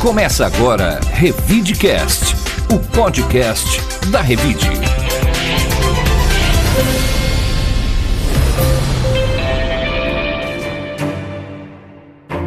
Começa agora Revidecast, o podcast da Revide.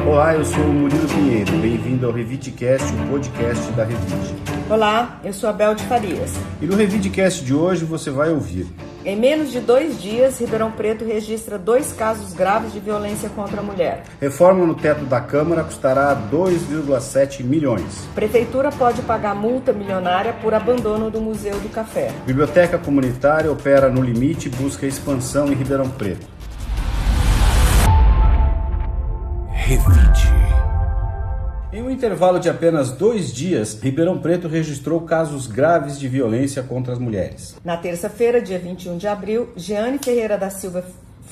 Olá, eu sou o Murilo Pinheiro. Bem-vindo ao Revidecast, o podcast da Revide. Olá, eu sou a Bel de Farias. E no Revidecast de hoje você vai ouvir: em menos de 2 dias, Ribeirão Preto registra 2 casos graves de violência contra a mulher. Reforma no teto da Câmara custará 2,7 milhões. Prefeitura pode pagar multa milionária por abandono do Museu do Café. Biblioteca comunitária opera no limite e busca expansão em Ribeirão Preto. Revide. Em um intervalo de apenas 2 dias, Ribeirão Preto registrou casos graves de violência contra as mulheres. Na terça-feira, dia 21 de abril, Jeane Ferreira da Silva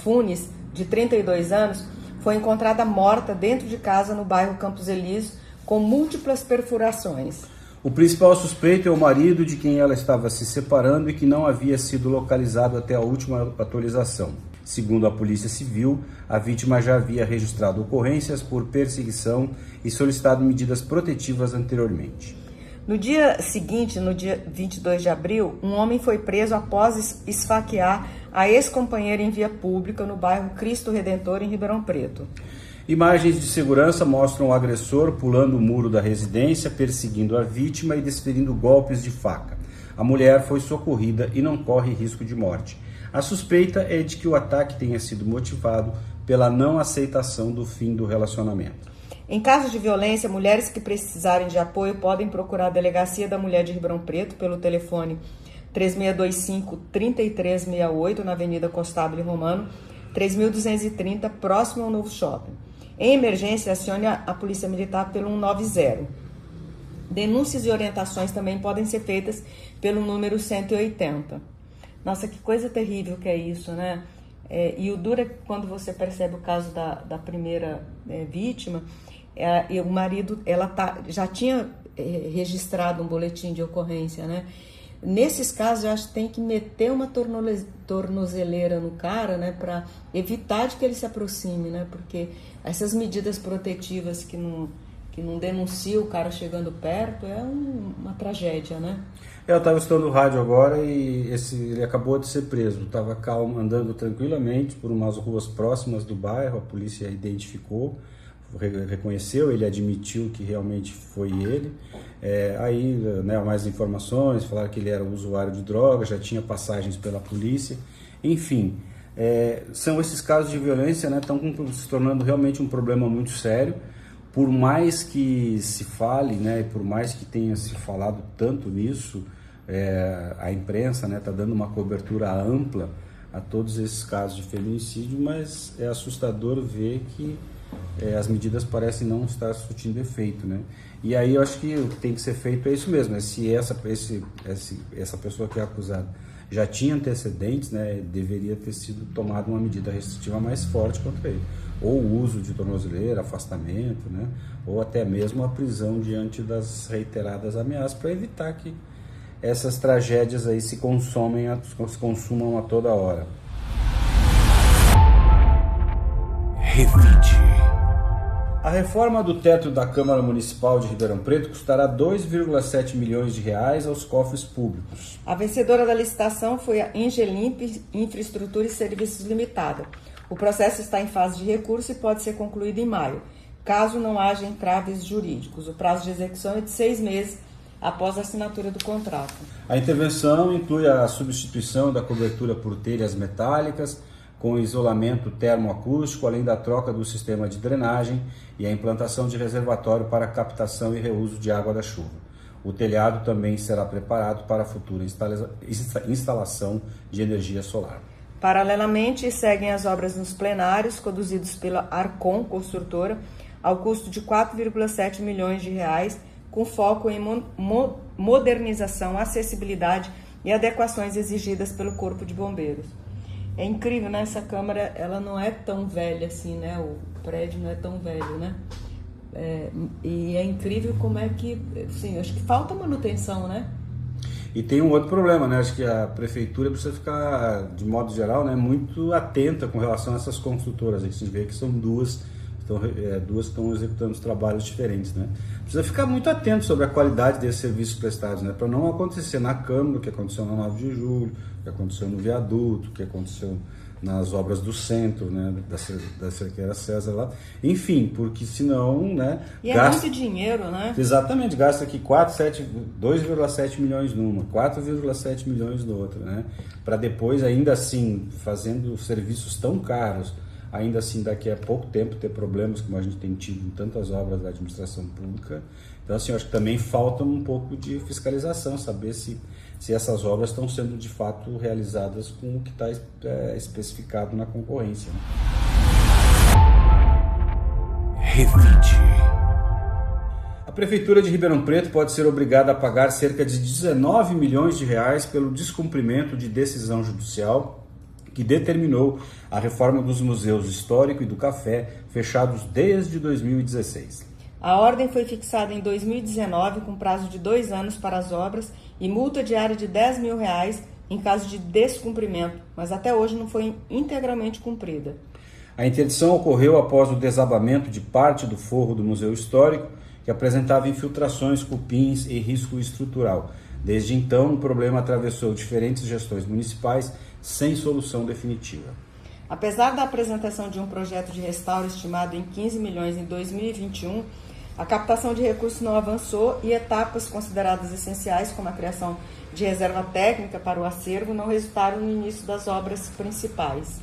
Funes, de 32 anos, foi encontrada morta dentro de casa no bairro Campos Elíseos, com múltiplas perfurações. O principal suspeito é o marido de quem ela estava se separando e que não havia sido localizado até a última atualização. Segundo a Polícia Civil, a vítima já havia registrado ocorrências por perseguição e solicitado medidas protetivas anteriormente. No dia seguinte, no dia 22 de abril, um homem foi preso após esfaquear a ex-companheira em via pública no bairro Cristo Redentor, em Ribeirão Preto. Imagens de segurança mostram o agressor pulando o muro da residência, perseguindo a vítima e desferindo golpes de faca. A mulher foi socorrida e não corre risco de morte. A suspeita é de que o ataque tenha sido motivado pela não aceitação do fim do relacionamento. Em casos de violência, mulheres que precisarem de apoio podem procurar a Delegacia da Mulher de Ribeirão Preto pelo telefone 3625-3368 na Avenida Constable Romano, 3230, próximo ao Novo Shopping. Em emergência, acione a Polícia Militar pelo 190. Denúncias e orientações também podem ser feitas pelo número 180. Nossa, que coisa terrível que é isso, né? E o duro é que quando você percebe o caso da primeira vítima, e o marido, já tinha registrado um boletim de ocorrência, né? Nesses casos, eu acho que tem que meter uma tornozeleira no cara, né? Para evitar de que ele se aproxime, né? Porque essas medidas protetivas que não denuncia o cara chegando perto é uma tragédia, né? Eu estava escutando o rádio agora e ele acabou de ser preso. Estava calmo, andando tranquilamente por umas ruas próximas do bairro. A polícia identificou, reconheceu, ele admitiu que realmente foi ele. Aí, né, mais informações, falaram que ele era usuário de drogas, já tinha passagens pela polícia. Enfim, são esses casos de violência, né, estão se tornando realmente um problema muito sério. Por mais que se fale, né, e por mais que tenha se falado tanto nisso, a imprensa está dando uma cobertura ampla a todos esses casos de feminicídio, mas é assustador ver que as medidas parecem não estar surtindo efeito, né? E aí eu acho que o que tem que ser feito é isso mesmo, né? Se essa pessoa que é acusada já tinha antecedentes, né, deveria ter sido tomada uma medida restritiva mais forte contra ele. Ou o uso de tornozeleira, afastamento, né, ou até mesmo a prisão diante das reiteradas ameaças, para evitar que essas tragédias aí se consumam a toda hora. Revide. A reforma do teto da Câmara Municipal de Ribeirão Preto custará 2,7 milhões de reais aos cofres públicos. A vencedora da licitação foi a Engelimp Infraestrutura e Serviços Limitada. O processo está em fase de recurso e pode ser concluído em maio, caso não haja entraves jurídicos. O prazo de execução é de 6 meses após a assinatura do contrato. A intervenção inclui a substituição da cobertura por telhas metálicas, com isolamento termoacústico, além da troca do sistema de drenagem e a implantação de reservatório para captação e reuso de água da chuva. O telhado também será preparado para a futura instalação de energia solar. Paralelamente, seguem as obras nos plenários, conduzidos pela Arcon Construtora, ao custo de 4,7 milhões de reais, com foco em modernização, acessibilidade e adequações exigidas pelo Corpo de Bombeiros. É incrível, né? Essa Câmara, ela não é tão velha assim, né? O prédio não é tão velho, né? E é incrível como é que, assim, acho que falta manutenção, né? E tem um outro problema, né? Acho que a prefeitura precisa ficar, de modo geral, né, muito atenta com relação a essas construtoras. A gente vê que são duas duas estão executando os trabalhos diferentes, né? Precisa ficar muito atento sobre a qualidade desses serviços prestados, né? Para não acontecer na Câmara, o que aconteceu na 9 de julho, o que aconteceu no viaduto, o que aconteceu nas obras do centro, né, da Cerqueira César lá, enfim, porque senão, né... E gasta, é muito dinheiro, né? Exatamente, gasta aqui 2,7 milhões numa, 4,7 milhões no outro, né? Para depois, ainda assim, fazendo serviços tão caros, ainda assim, daqui a pouco tempo, ter problemas como a gente tem tido em tantas obras da administração pública. Então, assim, eu acho que também falta um pouco de fiscalização, saber se essas obras estão sendo, de fato, realizadas com o que está especificado na concorrência. Né? Revide. A Prefeitura de Ribeirão Preto pode ser obrigada a pagar cerca de 19 milhões de reais pelo descumprimento de decisão judicial que determinou a reforma dos museus Histórico e do Café, fechados desde 2016. A ordem foi fixada em 2019 com prazo de 2 anos para as obras e multa diária de R$10 mil em caso de descumprimento, mas até hoje não foi integralmente cumprida. A interdição ocorreu após o desabamento de parte do forro do Museu Histórico, que apresentava infiltrações, cupins e risco estrutural. Desde então, o problema atravessou diferentes gestões municipais sem solução definitiva. Apesar da apresentação de um projeto de restauro estimado em 15 milhões em 2021, a captação de recursos não avançou e etapas consideradas essenciais, como a criação de reserva técnica para o acervo, não resultaram no início das obras principais.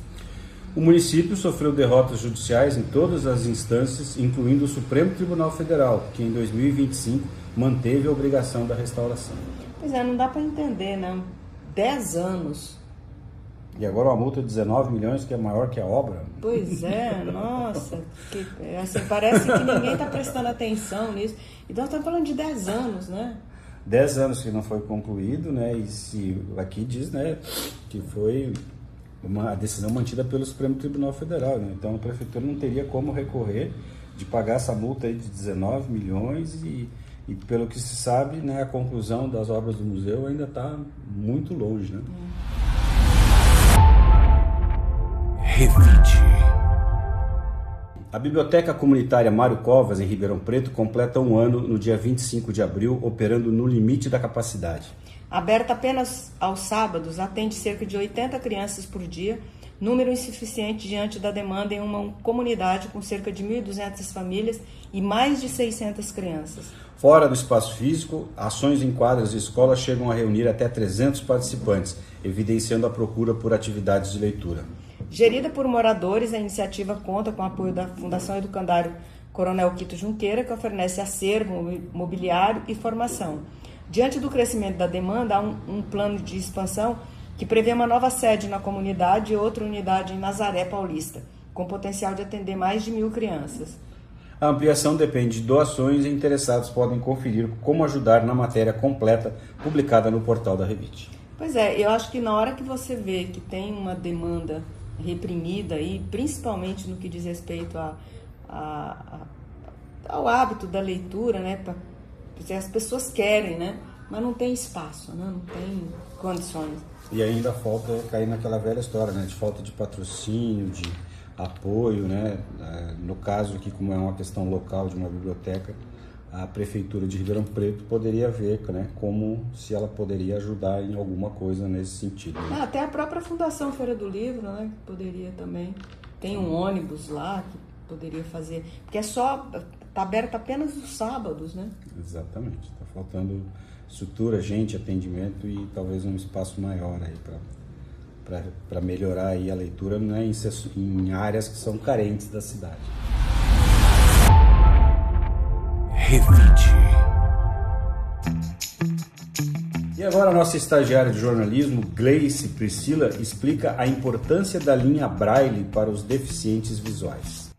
O município sofreu derrotas judiciais em todas as instâncias, incluindo o Supremo Tribunal Federal, que em 2025 manteve a obrigação da restauração. Pois é, não dá para entender, né? 10 anos. E agora uma multa de 19 milhões, que é maior que a obra. Pois é, nossa, assim, parece que ninguém está prestando atenção nisso. Então, estamos falando de 10 anos, né? 10 anos que não foi concluído, né? E aqui diz, né, que foi uma decisão mantida pelo Supremo Tribunal Federal, né? Então, a Prefeitura não teria como recorrer de pagar essa multa aí de 19 milhões e pelo que se sabe, né, a conclusão das obras do museu ainda está muito longe, né? Revide. A Biblioteca Comunitária Mário Covas, em Ribeirão Preto, completa um ano no dia 25 de abril, operando no limite da capacidade. Aberta apenas aos sábados, atende cerca de 80 crianças por dia, número insuficiente diante da demanda em uma comunidade com cerca de 1.200 famílias e mais de 600 crianças. Fora do espaço físico, ações em quadras de escola chegam a reunir até 300 participantes, evidenciando a procura por atividades de leitura. Gerida por moradores, a iniciativa conta com o apoio da Fundação Educandário Coronel Quito Junqueira, que oferece acervo, mobiliário e formação. Diante do crescimento da demanda, há um plano de expansão que prevê uma nova sede na comunidade e outra unidade em Nazaré Paulista, com potencial de atender mais de 1.000 crianças. A ampliação depende de doações e interessados podem conferir como ajudar na matéria completa publicada no portal da Revide. Pois é, eu acho que na hora que você vê que tem uma demanda reprimida, aí, principalmente no que diz respeito ao hábito da leitura, né? As pessoas querem, né? Mas não tem espaço, né? Não tem condições. E ainda falta cair naquela velha história, né? De falta de patrocínio, de apoio, né? No caso aqui, como é uma questão local de uma biblioteca, a Prefeitura de Ribeirão Preto poderia ver, né, como se ela poderia ajudar em alguma coisa nesse sentido. Né? Até a própria Fundação Feira do Livro, né, que poderia também. Tem um ônibus lá que poderia fazer, porque está aberto apenas os sábados, né? Exatamente. Está faltando estrutura, gente, atendimento e talvez um espaço maior aí para melhorar aí a leitura, né, em áreas que são carentes da cidade. Revide. E agora a nossa estagiária de jornalismo, Gleice Priscila, explica a importância da linha Braille para os deficientes visuais.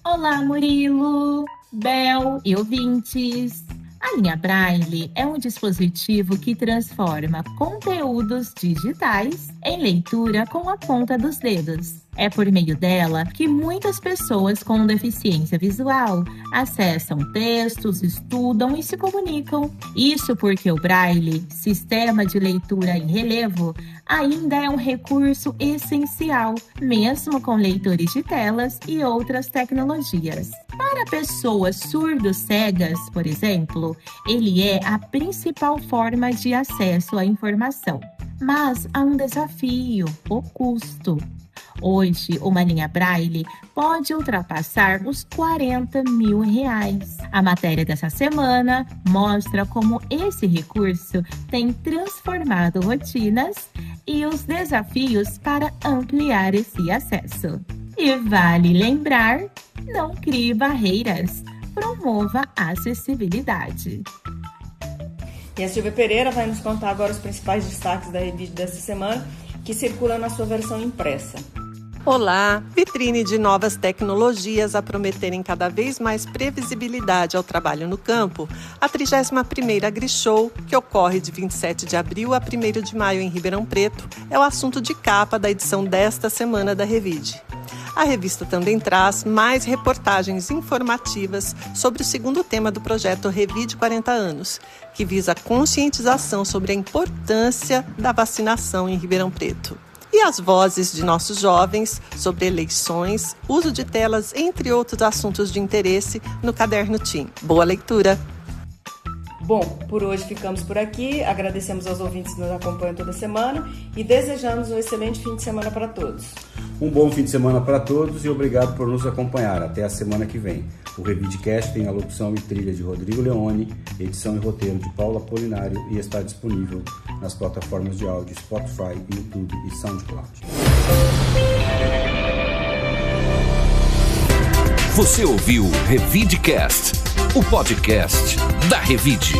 Olá, Murilo, Bel e ouvintes! A linha Braille é um dispositivo que transforma conteúdos digitais em leitura com a ponta dos dedos. É por meio dela que muitas pessoas com deficiência visual acessam textos, estudam e se comunicam. Isso porque o Braille, sistema de leitura em relevo, ainda é um recurso essencial, mesmo com leitores de telas e outras tecnologias. Para pessoas surdo-cegas, por exemplo, ele é a principal forma de acesso à informação. Mas há um desafio: o custo. Hoje, uma linha Braille pode ultrapassar os R$40 mil. A matéria dessa semana mostra como esse recurso tem transformado rotinas e os desafios para ampliar esse acesso. E vale lembrar, não crie barreiras, promova a acessibilidade. E a Silvia Pereira vai nos contar agora os principais destaques da Revide dessa semana, que circula na sua versão impressa. Olá! Vitrine de novas tecnologias a prometerem cada vez mais previsibilidade ao trabalho no campo, a 31ª AgriShow, que ocorre de 27 de abril a 1º de maio em Ribeirão Preto, é o assunto de capa da edição desta semana da Revide. A revista também traz mais reportagens informativas sobre o segundo tema do projeto Revide 40 anos, que visa a conscientização sobre a importância da vacinação em Ribeirão Preto. E as vozes de nossos jovens sobre eleições, uso de telas, entre outros assuntos de interesse no Caderno TIM. Boa leitura! Bom, por hoje ficamos por aqui. Agradecemos aos ouvintes que nos acompanham toda semana e desejamos um excelente fim de semana para todos. Um bom fim de semana para todos e obrigado por nos acompanhar. Até a semana que vem. O Revidecast tem a locução e trilha de Rodrigo Leone, edição e roteiro de Paula Apolinário e está disponível nas plataformas de áudio Spotify, YouTube e SoundCloud. Você ouviu Revidecast, o podcast da Revide.